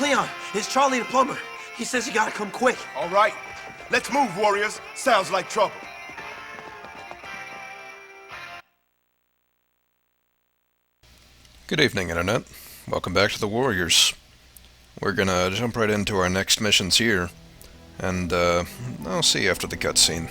Cleon, it's Charlie the plumber. He says you gotta come quick. All right. Let's move, warriors. Sounds like trouble. Good evening, Internet. Welcome back to the Warriors. We're gonna jump right into our next missions here, and I'll see you after the cutscene.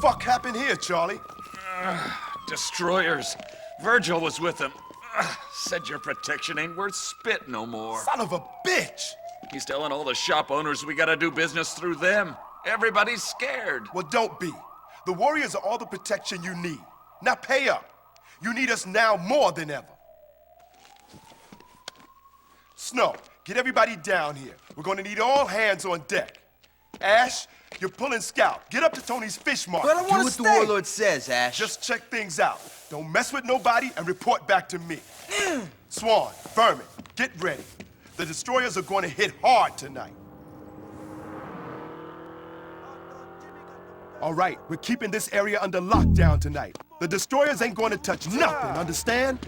What happened here, Charlie? Destroyers. Virgil was with them. Said your protection ain't worth spit no more. Son of a bitch! He's telling all the shop owners we gotta do business through them. Everybody's scared. Well, don't be. The warriors are all the protection you need. Now pay up. You need us now more than ever. Snow, get everybody down here. We're gonna need all hands on deck. Ash, you're pulling Scout. Get up to Tony's fish market. But I want to Do what the warlord says, Ash. Just check things out. Don't mess with nobody and report back to me. Swan, Vermin, get ready. The destroyers are going to hit hard tonight. All right, we're keeping this area under lockdown tonight. The destroyers ain't going to touch nothing, understand?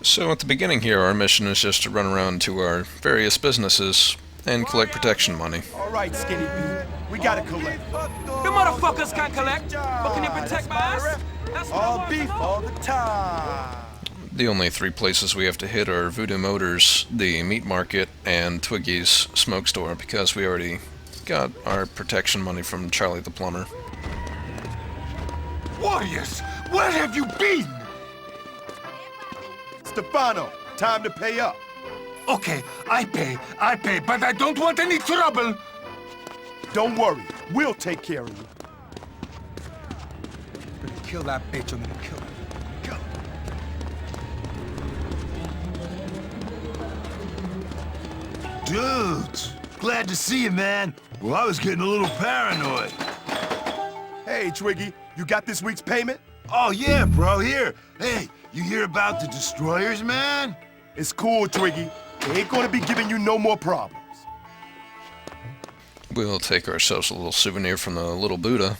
So at the beginning here, our mission is just to run around to our various businesses and collect protection money. All right, Skinny Pete, we gotta collect. The motherfuckers can't collect, but can you protect my ass? That's what I All want to beef know. all the time. The only three places we have to hit are Voodoo Motors, the meat market, and Twiggy's smoke store, because we already got our protection money from Charlie the plumber. Warriors, where have you been? Stefano, time to pay up. Okay, I pay, but I don't want any trouble. Don't worry, we'll take care of you. I'm gonna kill that bitch, I'm gonna kill her. Dudes, glad to see you, man. Well, I was getting a little paranoid. Hey, Twiggy, you got this week's payment? Oh, yeah, bro, here. Hey, you hear about the destroyers, man? It's cool, Twiggy. They ain't gonna be giving you no more problems. We'll take ourselves a little souvenir from the little Buddha,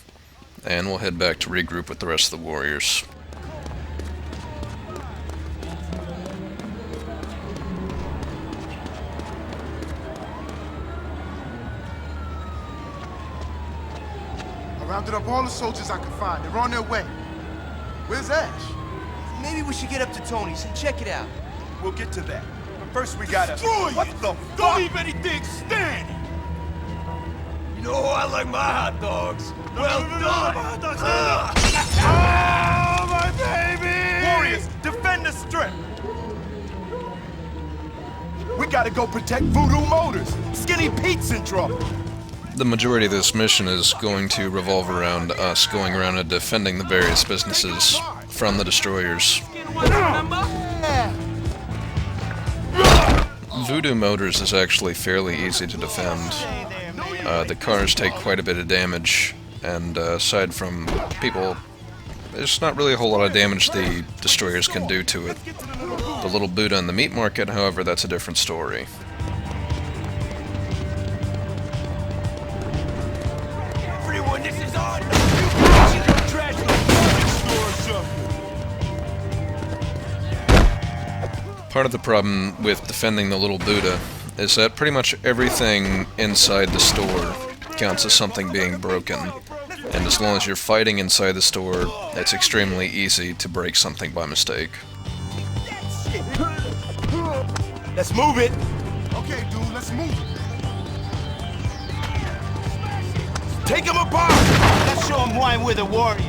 and we'll head back to regroup with the rest of the warriors. I rounded up all the soldiers I could find. They're on their way. Where's Ash? Maybe we should get up to Tony's and check it out. We'll get to that. But first we gotta... Destroy What it! the Don't fuck? leave anything standing! You know I like my hot dogs. Well done! Oh, my baby! Warriors, defend the strip! We gotta go protect Voodoo Motors. Skinny Pete's in trouble. The majority of this mission is going to revolve around us going around and defending the various businesses from the destroyers. Voodoo Motors is actually fairly easy to defend. The cars take quite a bit of damage, and aside from people, there's not really a whole lot of damage the destroyers can do to it. The little Buddha in the meat market, however, that's a different story. Everyone, this is on! You go trash the fucking store or something! Part of the problem with defending the little Buddha is that pretty much everything inside the store counts as something being broken. And as long as you're fighting inside the store, it's extremely easy to break something by mistake. Let's move it. Okay, dude, let's move it. Take them apart! Let's show him why we're the warriors.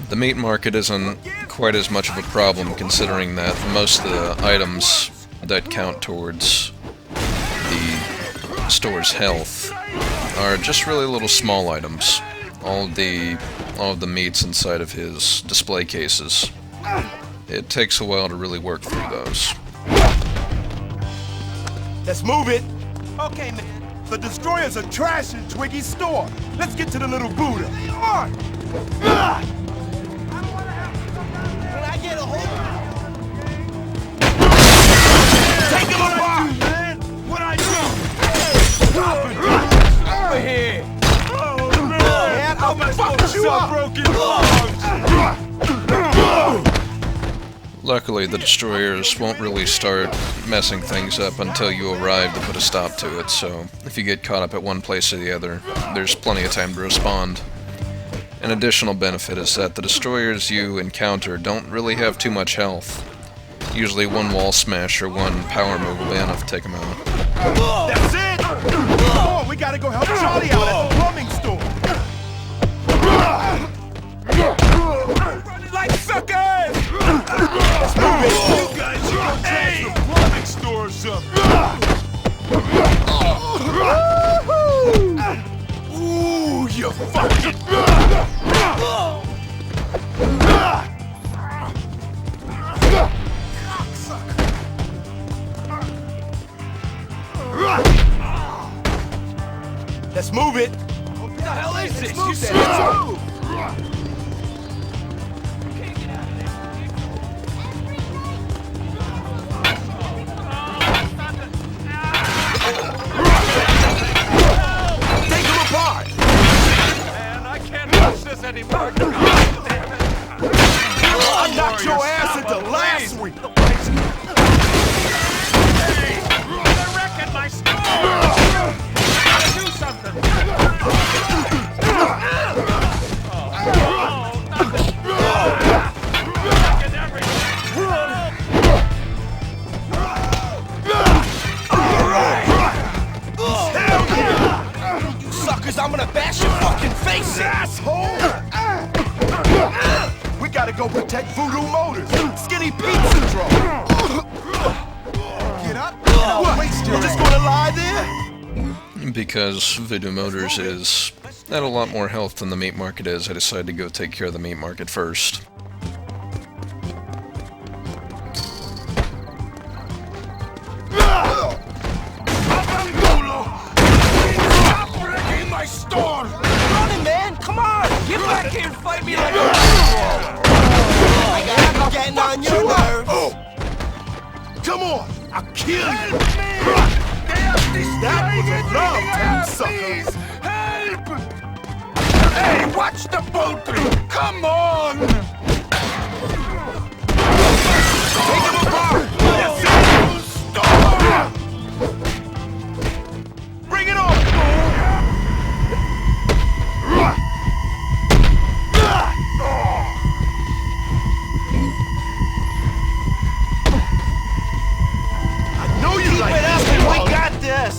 The meat market isn't quite as much of a problem, considering that most of the items that count towards the store's health are just really little small items. All of the meats inside of his display cases. It takes a while to really work through those. Let's move it. Okay, man. The destroyers are trashing Twiggy's store. Let's get to the little Buddha. They are! Fuck you up! Luckily, the destroyers won't really start messing things up until you arrive to put a stop to it, so if you get caught up at one place or the other, there's plenty of time to respond. An additional benefit is that the destroyers you encounter don't really have too much health. Usually one wall smash or one power move will be enough to take them out. That's it! Come on, we gotta go help Charlie out at the plumbing store. Running like suckers! Let's move it. You guys, you go trash the plumbing store or something. Ooh, you fucking... Let's move it. What the hell is this? You Let's move. Take them apart. Man, I can't watch this anymore. God damn it. I knocked your ass into last week. Hey, they're wrecking my store. Gotta do something. You suckers, I'm gonna bash your fucking face in! Asshole! We gotta go protect Voodoo Motors. Skinny Pete syndrome. Get up. What? You're just gonna lie there? Because Voodoo Motors is at a lot more health than the meat market is, I decided to go take care of the meat market first. My store! Running, man! Come on! Get back here and fight me like a I'm getting on your nerves! Come on! I'll kill you! That was a love tap, sucker! Help! Hey, watch the poultry! Come on! Take him apart! Bring it on! I know you like this. We got this!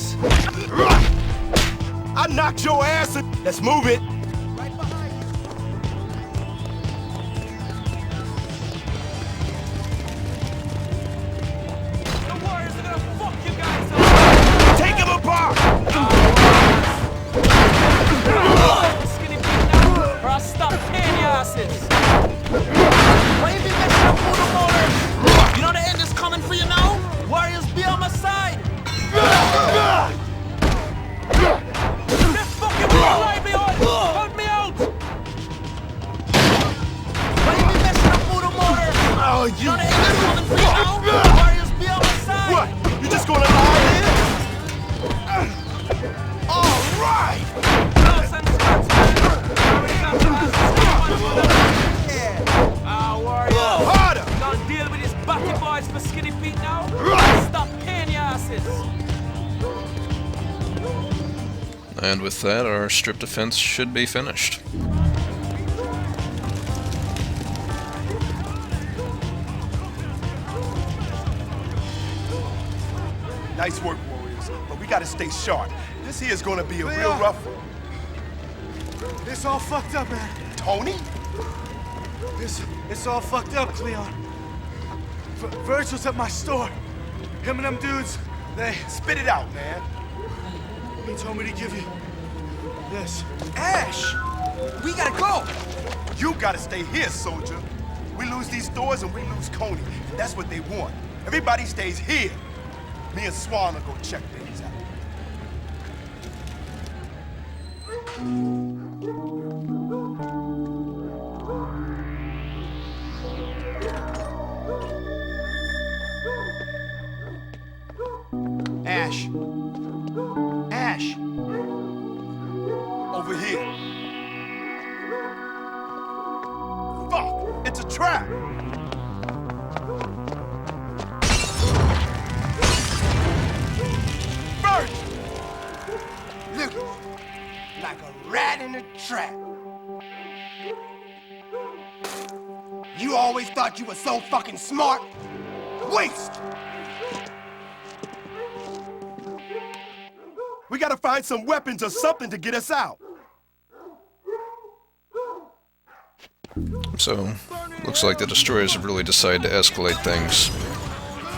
I knocked your ass in. Let's move it. The Warriors are gonna fuck you guys up! Take him apart! Skinny Pete now, or I'll stop paying your asses! Why you been messing up Voodoo Motors? You know the end is coming for you now? Warriors, be on my side! This fucking will lie me on! Help me out! Why you been messing up Voodoo Motors? Oh, You know the end is coming for you now? Warriors, be on my side! What? You just gonna lie there? All right! Gloves and skirts, man! Already got the asses. Ah, Warriors! Harder! Don't deal with these batty boys for Skinny Pete now? Stop paying your asses! And with that, our strip defense should be finished. Nice work, Warriors. But we gotta stay sharp. This here is gonna be a real rough one. It's all fucked up, man. Tony? It's all fucked up, Cleon. Virgil's at my store. Him and them dudes, they... Spit it out, man. He told me to give you this. Ash! We gotta go! You gotta stay here, soldier. We lose these stores and we lose Coney. That's what they want. Everybody stays here. Me and Swan will go check things out. Ash. Ash. Over here. Fuck! It's a trap! Bert! Lucas, like a rat in a trap. You always thought you were so fucking smart? Waste! We gotta find some weapons or something to get us out. So, looks like the destroyers have really decided to escalate things.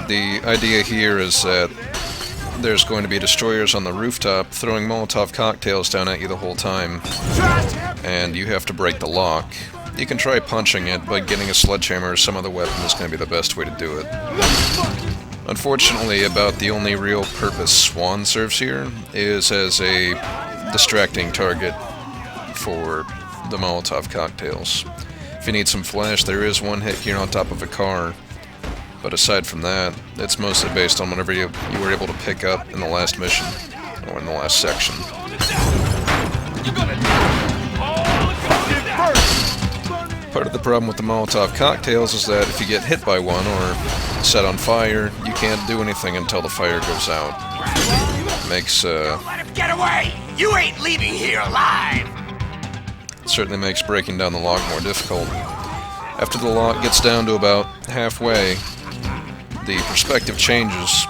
The idea here is that there's going to be destroyers on the rooftop throwing Molotov cocktails down at you the whole time, and you have to break the lock. You can try punching it, but getting a sledgehammer or some other weapon is going to be the best way to do it. Unfortunately, about the only real purpose Swan serves here is as a distracting target for the Molotov cocktails. If you need some flash, there is one hit here on top of a car, but aside from that, it's mostly based on whatever you were able to pick up in the last mission, or in the last section. Part of the problem with the Molotov cocktails is that if you get hit by one or set on fire, you can't do anything until the fire goes out. Makes, Let him get away! You ain't leaving here alive! certainly makes breaking down the lock more difficult. After the lock gets down to about halfway, the perspective changes.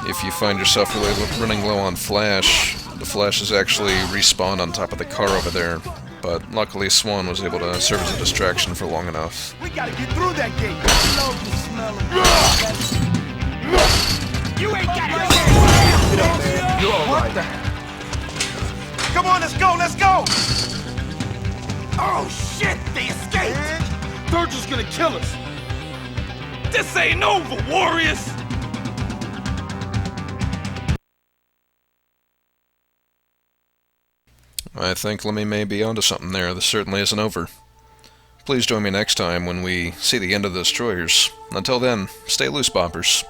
If you find yourself really running low on flash, the flashes actually respawn on top of the car over there. But luckily Swan was able to serve as a distraction for long enough. We gotta get through that gate. You ain't got it! You're all right. Come on, let's go, let's go! Oh shit, they escaped! They're just gonna kill us. This ain't over, warriors. I think Lemmy may be onto something there. This certainly isn't over. Please join me next time when we see the end of the destroyers. Until then, stay loose, boppers.